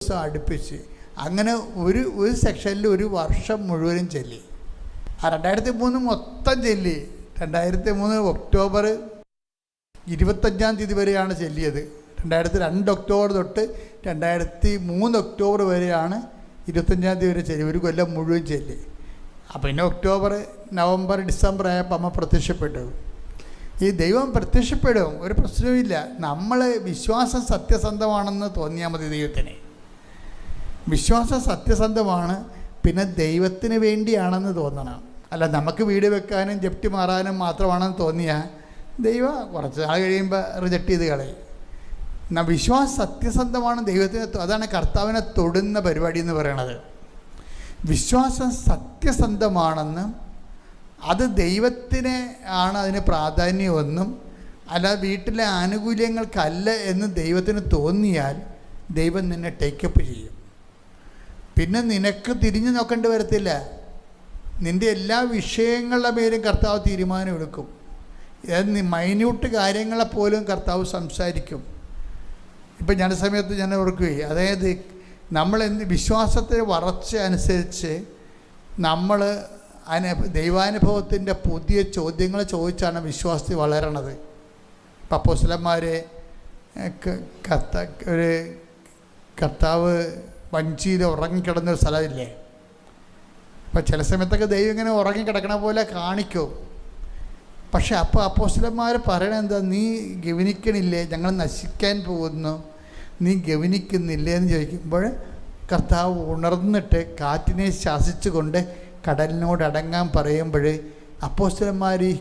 ദിവസം അടുപ്പിച്ച് അങ്ങനെ ഒരു സെക്ഷനിൽ ഒരു വർഷം മുഴുവനും ചൊല്ലി. 2003 മൊത്തം ചൊല്ലി. 2003 ഒക്ടോബർ 25 വരെയാണ് ചൊല്ലിയത്. 2002 ഒക്ടോബർ തൊട്ട് 2003 ഒക്ടോബർ വരെയാണ് 25 വരെ ചൊല്ലി. ഒരു കൊല്ലം മുഴുവൻ ചൊല്ലി. അപ്പം പിന്നെ ഒക്ടോബർ, നവംബർ, ഡിസംബർ ആയപ്പോൾ അമ്മ പ്രത്യക്ഷപ്പെട്ടു. ഈ ദൈവം പ്രത്യക്ഷപ്പെടും, ഒരു പ്രശ്നവുമില്ല. നമ്മൾ വിശ്വാസം സത്യസന്ധമാണെന്ന് തോന്നിയാൽ മതി. ദൈവത്തിന് വിശ്വാസം സത്യസന്ധമാണ്, പിന്നെ ദൈവത്തിന് വേണ്ടിയാണെന്ന് തോന്നണം. അല്ല നമുക്ക് വീട് വെക്കാനും ജപ്തി മാറാനും മാത്രമാണെന്ന് തോന്നിയാൽ ദൈവം കുറച്ച് നാൾ കഴിയുമ്പോൾ റിജക്റ്റ് ചെയ്ത് കളയും. വിശ്വാസം സത്യസന്ധമാണ്, ദൈവത്തിന് അതാണ് കർത്താവിനെ തൊടുന്ന പരിപാടി എന്ന് പറയണത്. വിശ്വാസം സത്യസന്ധമാണെന്നും അത് ദൈവത്തിന് ആണ് അതിന് പ്രാധാന്യമെന്നും അല്ലാതെ വീട്ടിലെ ആനുകൂല്യങ്ങൾക്കല്ല എന്ന് ദൈവത്തിന് തോന്നിയാൽ ദൈവം നിന്നെ ടേക്കപ്പ് ചെയ്യും. പിന്നെ നിനക്ക് തിരിഞ്ഞു നോക്കേണ്ടി വരത്തില്ല. നിൻ്റെ എല്ലാ വിഷയങ്ങളുടെ പേരും കർത്താവ് തീരുമാനമെടുക്കും. മൈന്യൂട്ട് കാര്യങ്ങളെപ്പോലും കർത്താവ് സംസാരിക്കും. ഇപ്പം ഞാൻ സമയത്ത് ഞാൻ ഓർക്കുകയും, അതായത് നമ്മൾ വിശ്വാസത്തെ വളർച്ച അനുസരിച്ച് നമ്മൾ ദൈവാനുഭവത്തിൻ്റെ പുതിയ ചോദ്യങ്ങൾ ചോദിച്ചാണ് വിശ്വാസത്തിൽ വളരണത്. ഇപ്പം അപ്പോസ്തലന്മാരെ ഒരു കർത്താവ് വഞ്ചിയിൽ ഉറങ്ങിക്കിടന്നൊരു സ്ഥലമില്ലേ? അപ്പം ചില സമയത്തൊക്കെ ദൈവം ഇങ്ങനെ ഉറങ്ങിക്കിടക്കണ പോലെ കാണിക്കും. പക്ഷെ അപ്പോൾ അപ്പോസ്തലന്മാർ പറയണത് എന്താ? നീ ഗവനിക്കണില്ലേ? ഞങ്ങൾ നശിക്കാൻ പോകുന്നു, നീ ഗവനിക്കുന്നില്ലേ എന്ന് ചോദിക്കുമ്പോൾ കർത്താവ് ഉണർന്നിട്ട് കാറ്റിനെ ശാസിച്ചുകൊണ്ട് കടലിനോട് അടങ്ങാൻ പറയുമ്പോൾ അപ്പോസ്തലന്മാർ ഈ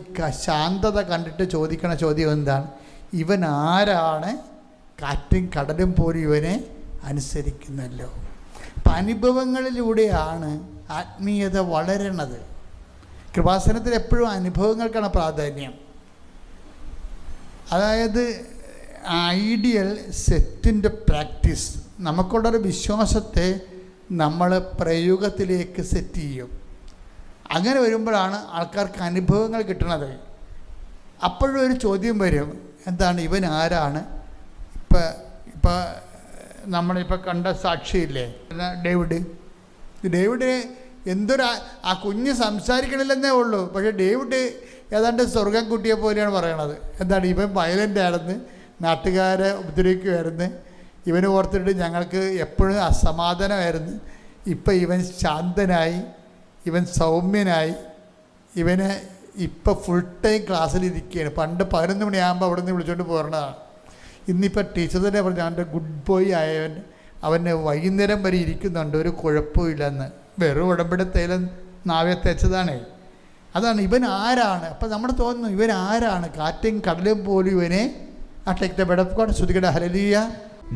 ശാന്തത കണ്ടിട്ട് ചോദിക്കണ ചോദ്യം എന്താണ്? ഇവൻ ആരാണ്? കാറ്റും കടലും പോലും ഇവനെ അനുസരിക്കുന്നല്ലോ. അപ്പം അനുഭവങ്ങളിലൂടെയാണ് ആത്മീയത വളരണത്. കൃപാസനത്തിൽ എപ്പോഴും അനുഭവങ്ങൾക്കാണ് പ്രാധാന്യം. അതായത് ഐഡിയൽ സെറ്റിൻ്റെ പ്രാക്ടീസ്. നമുക്കുള്ളൊരു വിശ്വാസത്തെ നമ്മൾ പ്രയോഗത്തിലേക്ക് സെറ്റ് ചെയ്യും. അങ്ങനെ വരുമ്പോഴാണ് ആൾക്കാർക്ക് അനുഭവങ്ങൾ കിട്ടണത്. അപ്പോഴും ഒരു ചോദ്യം വരും, എന്താണ്? ഇവൻ ആരാണ്? ഇപ്പം നമ്മളിപ്പോൾ കണ്ട സാക്ഷിയില്ലേ, ഡേവിഡ് ആ കുഞ്ഞ് സംസാരിക്കണില്ലെന്നേ ഉള്ളൂ. പക്ഷേ ഡേവിഡ് ഏതാണ്ട് സ്വർഗം കുട്ടിയെ പോലെയാണ് പറയണത്. എന്താണ്? ഇവൻ വയലൻ്റ് ആണെന്ന്, നാട്ടുകാരെ ഉപദ്രവിക്കുമായിരുന്നു, ഇവന് ഓർത്തിട്ട് ഞങ്ങൾക്ക് എപ്പോഴും അസമാധാനമായിരുന്നു. ഇപ്പം ഇവൻ ശാന്തനായി, ഇവൻ സൗമ്യനായി, ഇവന് ഇപ്പം ഫുൾ ടൈം ക്ലാസ്സിലിരിക്കുകയാണ്. പണ്ട് 11 മണിയാകുമ്പോൾ അവിടെ നിന്ന് വിളിച്ചുകൊണ്ട് പോരണതാണ്. ഇന്നിപ്പോൾ ടീച്ചർ തന്നെ പറഞ്ഞു അവൻ്റെ ഗുഡ് ബോയ് ആയവൻ അവന് വൈകുന്നേരം വരെ ഇരിക്കുന്നുണ്ട്, ഒരു കുഴപ്പമില്ലെന്ന്. വെറും ഉടമ്പടിത്തേലും നാവെ തേച്ചതാണേ. അതാണ് ഇവൻ ആരാണ്. അപ്പം നമ്മൾ തോന്നുന്നു ഇവൻ ആരാണ്? കാറ്റും കടലും പോലും ഇവനെ take the bed of God. ശ്രുതികട ഹല്ലേലൂയ.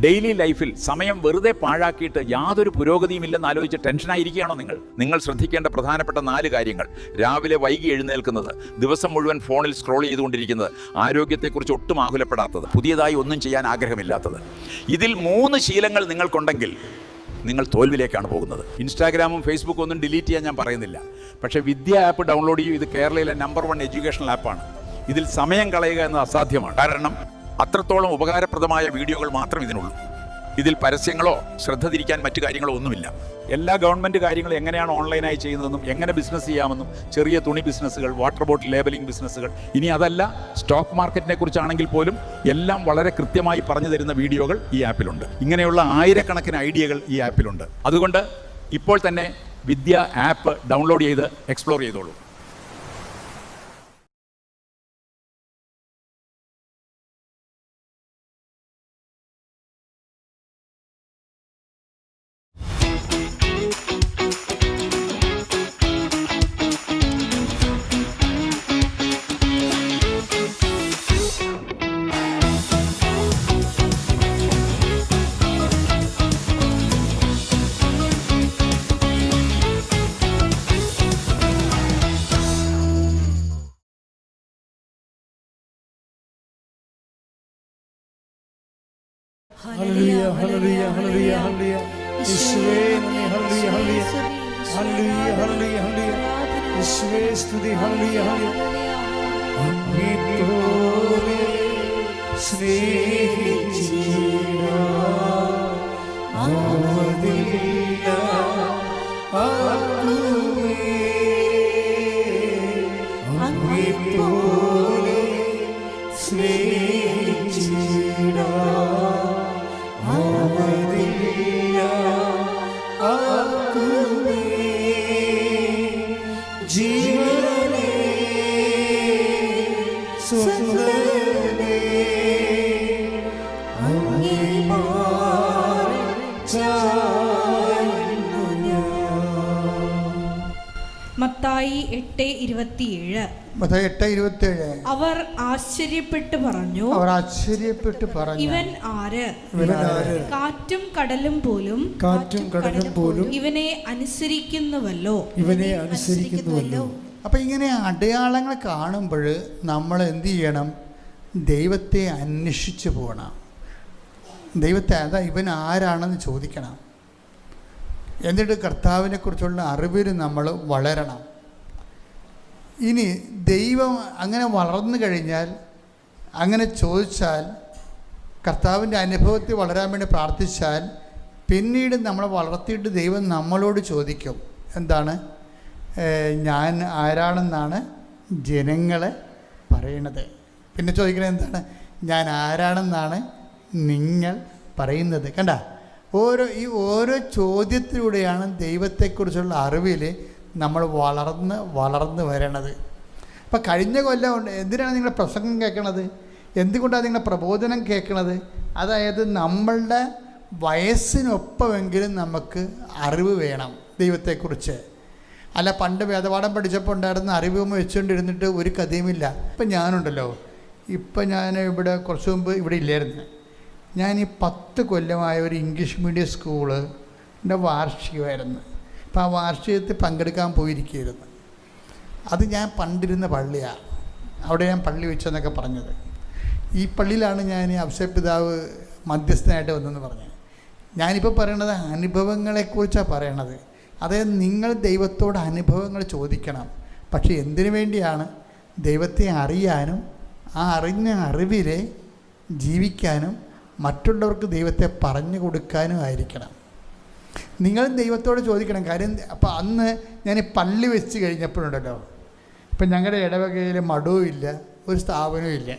ഡെയിലി ലൈഫിൽ സമയം വെറുതെ പാഴാക്കിയിട്ട് യാതൊരു പുരോഗതിയും ഇല്ലെന്ന് ആലോചിച്ച് ടെൻഷനായിരിക്കുകയാണോ നിങ്ങൾ ശ്രദ്ധിക്കേണ്ട പ്രധാനപ്പെട്ട 4 കാര്യങ്ങൾ. രാവിലെ വൈകി എഴുന്നേൽക്കുന്നത്, ദിവസം മുഴുവൻ ഫോണിൽ സ്ക്രോൾ ചെയ്തുകൊണ്ടിരിക്കുന്നത്, ആരോഗ്യത്തെക്കുറിച്ച് ഒട്ടും ആകുലപ്പെടാത്തത്, പുതിയതായി ഒന്നും ചെയ്യാൻ ആഗ്രഹമില്ലാത്തത്. ഇതിൽ 3 ശീലങ്ങൾ നിങ്ങൾക്കുണ്ടെങ്കിൽ നിങ്ങൾ തോൽവിയിലേക്കാണ് പോകുന്നത്. ഇൻസ്റ്റാഗ്രാമും ഫേസ്ബുക്കും ഒന്നും ഡിലീറ്റ് ചെയ്യാൻ ഞാൻ പറയുന്നില്ല. പക്ഷേ വിദ്യ ആപ്പ് ഡൗൺലോഡ് ചെയ്യൂ. ഇത് കേരളയിലെ നമ്പർ 1 എഡ്യൂക്കേഷണൽ ആപ്പാണ്. ഇതിൽ സമയം കളയുക എന്നത് അസാധ്യമാണ്. കാരണം അത്രത്തോളം ഉപകാരപ്രദമായ വീഡിയോകൾ മാത്രം ഇതിനുള്ളൂ. ഇതിൽ പരസ്യങ്ങളോ ശ്രദ്ധ തിരിക്കാൻ മറ്റു കാര്യങ്ങളോ ഒന്നുമില്ല. എല്ലാ ഗവൺമെൻറ് കാര്യങ്ങളും എങ്ങനെയാണ് ഓൺലൈനായി ചെയ്യുന്നതെന്നും എങ്ങനെ ബിസിനസ് ചെയ്യാമെന്നും, ചെറിയ തുണി ബിസിനസ്സുകൾ, വാട്ടർ ബോട്ടിൽ ലേബലിംഗ് ബിസിനസ്സുകൾ, ഇനി അതല്ല സ്റ്റോക്ക് മാർക്കറ്റിനെ കുറിച്ചാണെങ്കിൽ പോലും എല്ലാം വളരെ കൃത്യമായി പറഞ്ഞു തരുന്ന വീഡിയോകൾ ഈ ആപ്പിലുണ്ട്. ഇങ്ങനെയുള്ള ആയിരക്കണക്കിന് ഐഡിയകൾ ഈ ആപ്പിലുണ്ട്. അതുകൊണ്ട് ഇപ്പോൾ തന്നെ വിദ്യ ആപ്പ് ഡൗൺലോഡ് ചെയ്ത് എക്സ്പ്ലോർ ചെയ്തോളൂ. ഹല്ലേലൂയ ഹല്ലേലൂയ ഹല്ലേലൂയ ഹല്ലേലൂയ യേശുവേ നന്ദി. Hallelujah hallelujah hallelujah hallelujah hallelujah യേശുവേ സ്തുതി. Hallelujah hallelujah അങ്ങേത്തോടെ സ്നേഹിച്ചിടാൻ ആവതില്ല ആർക്കുമേ അങ്ങെപ്പോലെ സ്നേഹിച്ചിടാൻ. ആവതില്ല ആർക്കുമേ ജീവനേ സ്വന്തമേ അങ്ങേ ചായുന്നു ഞാൻ. മത്തായി 8:27. മത്തായി 8:27. അവർ ആശ്ചര്യപ്പെട്ട് പറഞ്ഞു, ഇവൻ ആര്? കാറ്റും കടലും പോലും ഇവനെ അനുസരിക്കുന്നുവല്ലോ. അപ്പം ഇങ്ങനെ അടയാളങ്ങൾ കാണുമ്പോൾ നമ്മൾ എന്ത് ചെയ്യണം? ദൈവത്തെ അന്വേഷിച്ച് പോകണം. ദൈവത്തെ ഇവൻ ആരാണെന്ന് ചോദിക്കണം. എന്നിട്ട് കർത്താവിനെ കുറിച്ചുള്ള അറിവിൽ നമ്മൾ വളരണം. ഇനി ദൈവം അങ്ങനെ വളർന്നു കഴിഞ്ഞാൽ, അങ്ങനെ ചോദിച്ചാൽ, കർത്താവിൻ്റെ അനുഭവത്തിൽ വളരാൻ വേണ്ടി പ്രാർത്ഥിച്ചാൽ, പിന്നീട് നമ്മളെ വളർത്തിയിട്ട് ദൈവം നമ്മളോട് ചോദിക്കും, എന്താണ്? ഞാൻ ആരാണെന്നാണ് ജനങ്ങളെ പറയണത്. പിന്നെ ചോദിക്കണത് എന്താണ്? ഞാൻ ആരാണെന്നാണ് നിങ്ങൾ പറയുന്നത്. കണ്ട, ഓരോ ചോദ്യത്തിലൂടെയാണ് ദൈവത്തെക്കുറിച്ചുള്ള അറിവിൽ നമ്മൾ വളർന്ന് വരണത്. അപ്പം കഴിഞ്ഞ കൊല്ലം എന്തിനാണ് നിങ്ങളുടെ പ്രസംഗം കേൾക്കണത്? എന്തുകൊണ്ടാണ് നിങ്ങളുടെ പ്രബോധനം കേൾക്കണത്? അതായത് നമ്മളുടെ വയസ്സിനൊപ്പമെങ്കിലും നമുക്ക് അറിവ് വേണം ദൈവത്തെക്കുറിച്ച്. അല്ല, പണ്ട് വേദപാഠം പഠിച്ചപ്പോൾ ഉണ്ടായിരുന്ന അറിവും വെച്ചുകൊണ്ടിരുന്നിട്ട് ഒരു കഥയുമില്ല. ഇപ്പം ഞാനുണ്ടല്ലോ, ഞാൻ ഇവിടെ കുറച്ച് മുമ്പ് ഇവിടെ ഇല്ലായിരുന്നു. ഞാൻ ഈ 10 കൊല്ലമായ ഒരു ഇംഗ്ലീഷ് മീഡിയം സ്കൂളിൻ്റെ വാർഷികമായിരുന്നു. അപ്പോൾ ആ വാർഷികത്തിൽ പങ്കെടുക്കാൻ പോയിരിക്കുകയായിരുന്നു. അത് ഞാൻ പണ്ടിരുന്ന പള്ളിയാണ്. അവിടെ ഞാൻ പള്ളി വെച്ചെന്നൊക്കെ പറഞ്ഞത്. ഈ പള്ളിയിലാണ് ഞാൻ അബ്സപിതാവ് മധ്യസ്ഥനായിട്ട് വന്നെന്ന് പറഞ്ഞത്. ഞാനിപ്പോൾ പറയണത് അനുഭവങ്ങളെക്കുറിച്ചാണ് പറയണത്. അതായത് നിങ്ങൾ ദൈവത്തോട് അനുഭവങ്ങൾ ചോദിക്കണം. പക്ഷേ എന്തിനു വേണ്ടിയാണ്? ദൈവത്തെ അറിയാനും ആ അറിഞ്ഞ അറിവിലെ ജീവിക്കാനും മറ്റുള്ളവർക്ക് ദൈവത്തെ പറഞ്ഞു കൊടുക്കാനും ആയിരിക്കണം. നിങ്ങൾ ദൈവത്തോട് ചോദിക്കണം. കാര്യം അപ്പോൾ അന്ന് ഞാൻ പള്ളി വെച്ച് കഴിഞ്ഞപ്പോഴുണ്ടല്ലോ, ഇപ്പം ഞങ്ങളുടെ ഇടവകയിൽ മഠവുമില്ല, ഒരു സ്ഥാപനവും ഇല്ല,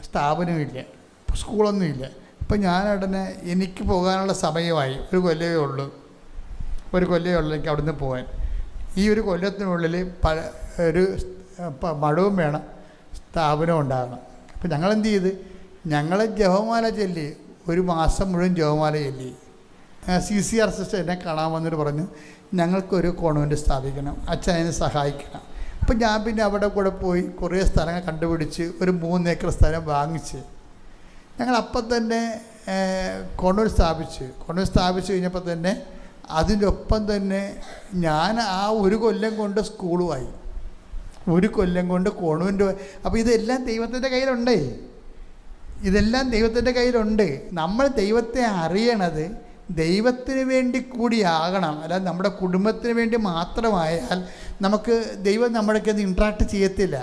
സ്ഥാപനവുമില്ല, സ്കൂളൊന്നുമില്ല. അപ്പം ഞാൻ ഉടനെ എനിക്ക് പോകാനുള്ള സമയമായി. ഒരു കൊല്ലമേ ഉള്ളൂ എനിക്ക് അവിടുന്ന് പോകാൻ. ഈ ഒരു കൊല്ലത്തിനുള്ളിൽ ഒരു മഠവും വേണം, സ്ഥാപനവും ഉണ്ടാകണം. അപ്പം ഞങ്ങളെന്ത് ചെയ്ത്, ഞങ്ങൾ ജപമാല ചൊല്ലി, ഒരു മാസം മുഴുവൻ ജപമാല ചൊല്ലി. CCR സിസ്റ്റർ എന്നെ കാണാൻ വന്നിട്ട് പറഞ്ഞു, ഞങ്ങൾക്കൊരു കോൺവെൻറ്റ് സ്ഥാപിക്കണം, അച്ഛൻ അതിനെ സഹായിക്കണം. അപ്പം ഞാൻ പിന്നെ അവിടെ കൂടെ പോയി കുറേ സ്ഥലങ്ങൾ കണ്ടുപിടിച്ച് ഒരു 3 ഏക്കർ സ്ഥലം വാങ്ങിച്ച് ഞങ്ങൾ അപ്പം തന്നെ കോൺവെൻറ്റ് സ്ഥാപിച്ച് കഴിഞ്ഞപ്പോൾ തന്നെ അതിൻ്റെ ഒപ്പം തന്നെ ഞാൻ ആ ഒരു കൊല്ലം കൊണ്ട് സ്കൂളുമായി, ഒരു കൊല്ലം കൊണ്ട് കോൺവെൻറ്റ്. അപ്പോൾ ഇതെല്ലാം ദൈവത്തിൻ്റെ കയ്യിലുണ്ട്. നമ്മൾ ദൈവത്തെ അറിയണത് ദൈവത്തിന് വേണ്ടി കൂടിയാകണം. അല്ലാതെ നമ്മുടെ കുടുംബത്തിന് വേണ്ടി മാത്രമായാൽ നമുക്ക് ദൈവം നമ്മളൊക്കെ ഇൻട്രാക്ട് ചെയ്യത്തില്ല.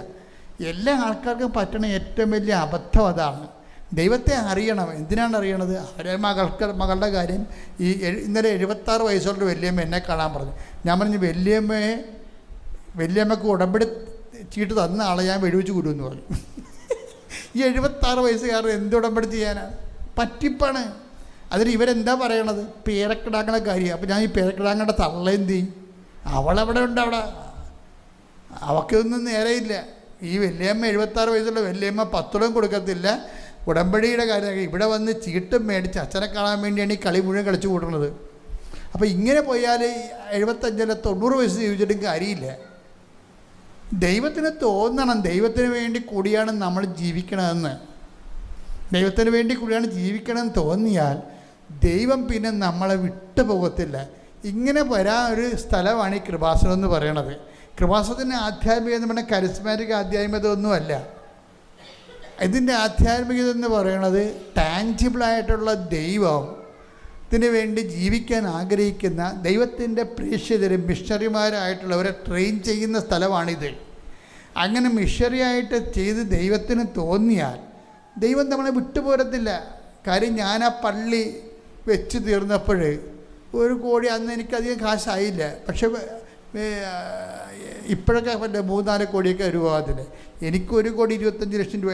എല്ലാ ആൾക്കാർക്കും പറ്റണ ഏറ്റവും വലിയ അബദ്ധം അതാണ്. ദൈവത്തെ അറിയണം. എന്തിനാണ് അറിയണത്? അവരെ മകളുടെ കാര്യം. ഇന്നലെ 76 വയസ്സുള്ള വല്യമ്മ എന്നെ കാണാൻ പറഞ്ഞു. ഞാൻ പറഞ്ഞു, വല്യമ്മക്ക് ഉടമ്പടി ചീട്ട് തന്ന ആളെ ഞാൻ വെടിവെച്ച് കൂടുമെന്ന് പറഞ്ഞു. ഈ 76 വയസ്സുകാരൻ എന്ത് ഉടമ്പടി ചെയ്യാനാണ്? പറ്റിപ്പാണ്. അതിന് ഇവരെന്താ പറയണത്? പേരക്കിടാങ്ങണ കാര്യം. അപ്പോൾ ഞാൻ ഈ പേരക്കിടാങ്ങയുടെ തള്ളേന്തി, അവളവിടെ ഉണ്ട്, അവൾക്കൊന്നും നേരെയില്ല. ഈ വല്യമ്മ 76 വയസ്സുള്ള വല്യമ്മ 10 കൊടുക്കത്തില്ല. ഉടമ്പടിയുടെ കാര്യം ഇവിടെ വന്ന് ചീട്ടും മേടിച്ച് അച്ഛനെ കാണാൻ വേണ്ടിയാണ് ഈ കളി മുഴുവൻ കളിച്ചു കൂട്ടുന്നത്. അപ്പോൾ ഇങ്ങനെ പോയാൽ 75 90 വയസ്സ് ജീവിച്ചിട്ടും കാര്യമില്ല. ദൈവത്തിന് തോന്നണം, ദൈവത്തിന് വേണ്ടി കൂടിയാണ് നമ്മൾ ജീവിക്കണമെന്ന്. ദൈവത്തിന് വേണ്ടി കൂടിയാണ് ജീവിക്കണമെന്ന് തോന്നിയാൽ ദൈവം പിന്നെ നമ്മളെ വിട്ടു പോകത്തില്ല. ഇങ്ങനെ വരാൻ ഒരു സ്ഥലമാണ് ഈ കൃപാസനം എന്ന് പറയണത്. കൃപാസനത്തിൻ്റെ ആധ്യാത്മികത എന്ന് പറഞ്ഞാൽ കരിസ്മാറ്റിക് ആധ്യാത്മികത ഒന്നുമല്ല. ഇതിൻ്റെ ആധ്യാത്മികത എന്ന് പറയുന്നത് ടാഞ്ചിബിളായിട്ടുള്ള ദൈവത്തിന് വേണ്ടി ജീവിക്കാൻ ആഗ്രഹിക്കുന്ന ദൈവത്തിൻ്റെ പ്രേക്ഷിതരും മിഷണറിമാരായിട്ടുള്ളവരെ ട്രെയിൻ ചെയ്യുന്ന സ്ഥലമാണിത്. അങ്ങനെ മിഷണറിയായിട്ട് ചെയ്ത് ദൈവത്തിന് തോന്നിയാൽ ദൈവം നമ്മളെ വിട്ടുപോരത്തില്ല. കാര്യം ഞാൻ ആ പള്ളി വെച്ച് തീർന്നപ്പോൾ 1 കോടി അന്ന് എനിക്കധികം കാശായില്ല. പക്ഷെ ഇപ്പോഴൊക്കെ 3-4 കോടിയൊക്കെ രൂപ അതിന്. എനിക്ക് 1,25,00,000 രൂപ